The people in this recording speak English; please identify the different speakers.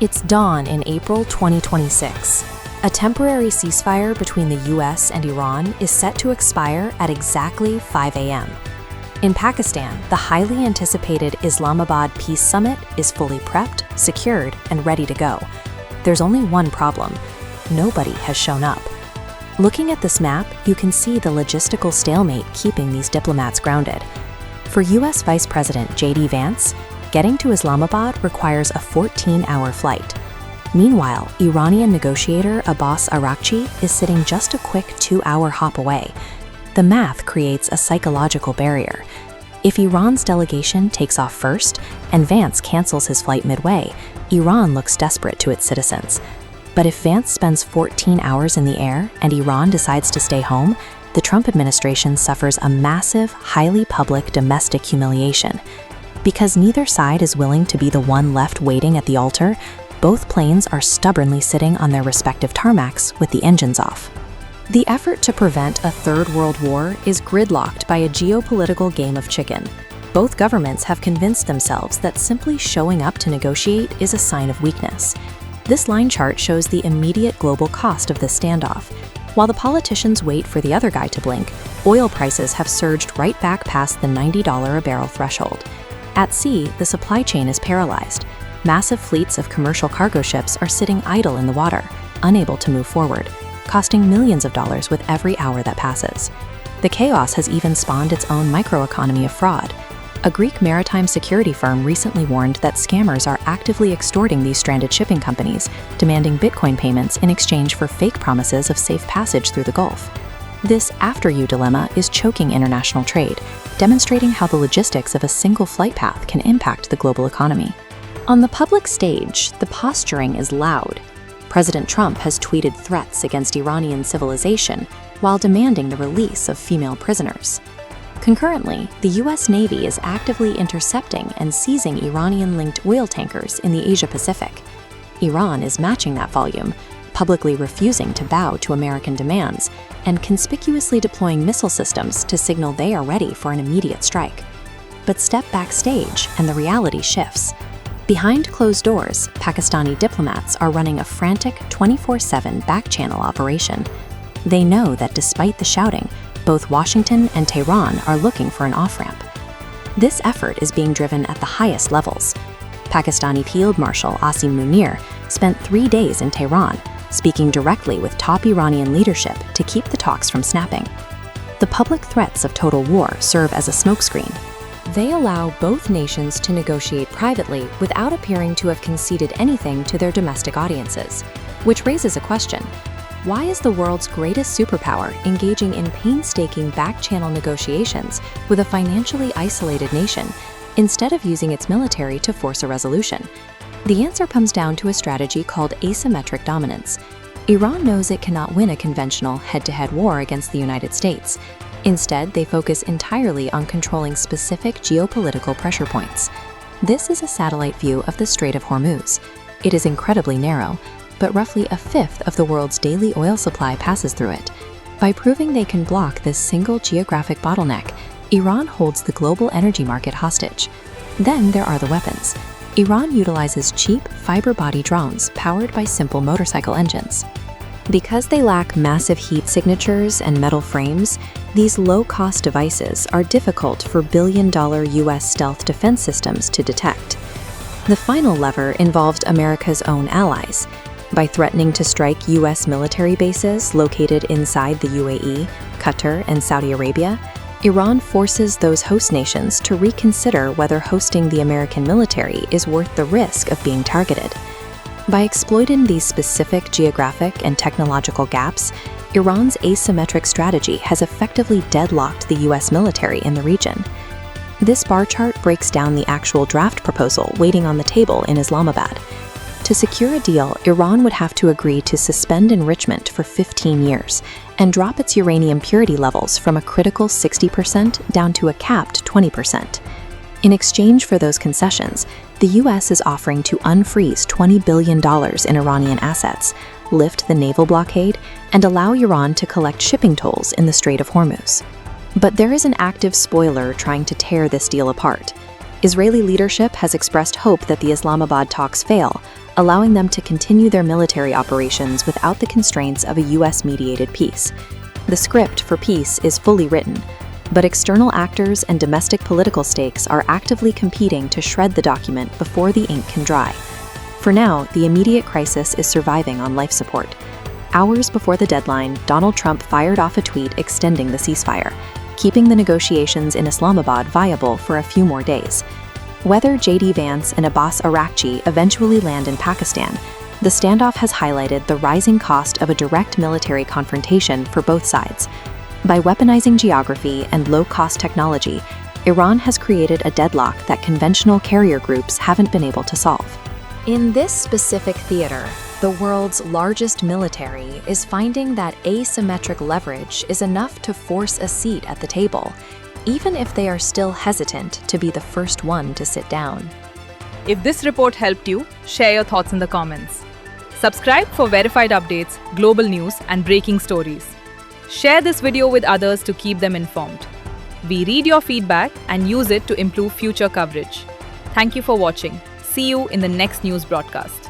Speaker 1: It's dawn in April 2026. A temporary ceasefire between the US and Iran is set to expire at exactly 5 a.m. In Pakistan, the highly anticipated Islamabad Peace Summit is fully prepped, secured, and ready to go. There's only one problem: nobody has shown up. Looking at this map, you can see the logistical stalemate keeping these diplomats grounded. For US Vice President J.D. Vance, getting to Islamabad requires a 14-hour flight. Meanwhile, Iranian negotiator Abbas Araghchi is sitting just a quick 2-hour hop away. The math creates a psychological barrier. If Iran's delegation takes off first and Vance cancels his flight midway, Iran looks desperate to its citizens. But if Vance spends 14 hours in the air and Iran decides to stay home, the Trump administration suffers a massive, highly public domestic humiliation. Because neither side is willing to be the one left waiting at the altar, both planes are stubbornly sitting on their respective tarmacs with the engines off. The effort to prevent a third world war is gridlocked by a geopolitical game of chicken. Both governments have convinced themselves that simply showing up to negotiate is a sign of weakness. This line chart shows the immediate global cost of this standoff. While the politicians wait for the other guy to blink, oil prices have surged right back past the $90 a barrel threshold. At sea, the supply chain is paralyzed. Massive fleets of commercial cargo ships are sitting idle in the water, unable to move forward, costing millions of dollars with every hour that passes. The chaos has even spawned its own microeconomy of fraud. A Greek maritime security firm recently warned that scammers are actively extorting these stranded shipping companies, demanding Bitcoin payments in exchange for fake promises of safe passage through the Gulf. This after-you dilemma is choking international trade, demonstrating how the logistics of a single flight path can impact the global economy. On the public stage, the posturing is loud. President Trump has tweeted threats against Iranian civilization while demanding the release of female prisoners. Concurrently, the US Navy is actively intercepting and seizing Iranian-linked oil tankers in the Asia-Pacific. Iran is matching that volume, publicly refusing to bow to American demands, and conspicuously deploying missile systems to signal they are ready for an immediate strike. But step backstage and the reality shifts. Behind closed doors, Pakistani diplomats are running a frantic 24/7 back-channel operation. They know that despite the shouting, both Washington and Tehran are looking for an off-ramp. This effort is being driven at the highest levels. Pakistani Field Marshal Asim Munir spent 3 days in Tehran, speaking directly with top Iranian leadership to keep the talks from snapping. The public threats of total war serve as a smokescreen. They allow both nations to negotiate privately without appearing to have conceded anything to their domestic audiences. Which raises a question: why is the world's greatest superpower engaging in painstaking back-channel negotiations with a financially isolated nation instead of using its military to force a resolution? The answer comes down to a strategy called asymmetric dominance. Iran knows it cannot win a conventional head-to-head war against the United States. Instead, they focus entirely on controlling specific geopolitical pressure points. This is a satellite view of the Strait of Hormuz. It is incredibly narrow, but roughly a fifth of the world's daily oil supply passes through it. By proving they can block this single geographic bottleneck, Iran holds the global energy market hostage. Then there are the weapons. Iran utilizes cheap, fiber-body drones powered by simple motorcycle engines. Because they lack massive heat signatures and metal frames, these low-cost devices are difficult for billion-dollar US stealth defense systems to detect. The final lever involved America's own allies. By threatening to strike US military bases located inside the UAE, Qatar, and Saudi Arabia, Iran forces those host nations to reconsider whether hosting the American military is worth the risk of being targeted. By exploiting these specific geographic and technological gaps, Iran's asymmetric strategy has effectively deadlocked the US military in the region. This bar chart breaks down the actual draft proposal waiting on the table in Islamabad. To secure a deal, Iran would have to agree to suspend enrichment for 15 years and drop its uranium purity levels from a critical 60% down to a capped 20%. In exchange for those concessions, the US is offering to unfreeze $20 billion in Iranian assets, lift the naval blockade, and allow Iran to collect shipping tolls in the Strait of Hormuz. But there is an active spoiler trying to tear this deal apart. Israeli leadership has expressed hope that the Islamabad talks fail, allowing them to continue their military operations without the constraints of a US-mediated peace. The script for peace is fully written, but external actors and domestic political stakes are actively competing to shred the document before the ink can dry. For now, the immediate crisis is surviving on life support. Hours before the deadline, Donald Trump fired off a tweet extending the ceasefire, keeping the negotiations in Islamabad viable for a few more days. Whether J.D. Vance and Abbas Araghchi eventually land in Pakistan, the standoff has highlighted the rising cost of a direct military confrontation for both sides. By weaponizing geography and low-cost technology, Iran has created a deadlock that conventional carrier groups haven't been able to solve. In this specific theater, the world's largest military is finding that asymmetric leverage is enough to force a seat at the table, even if they are still hesitant to be the first one to sit down.
Speaker 2: If this report helped you, share your thoughts in the comments. Subscribe for verified updates, global news, and breaking stories. Share this video with others to keep them informed. We read your feedback and use it to improve future coverage. Thank you for watching. See you in the next news broadcast.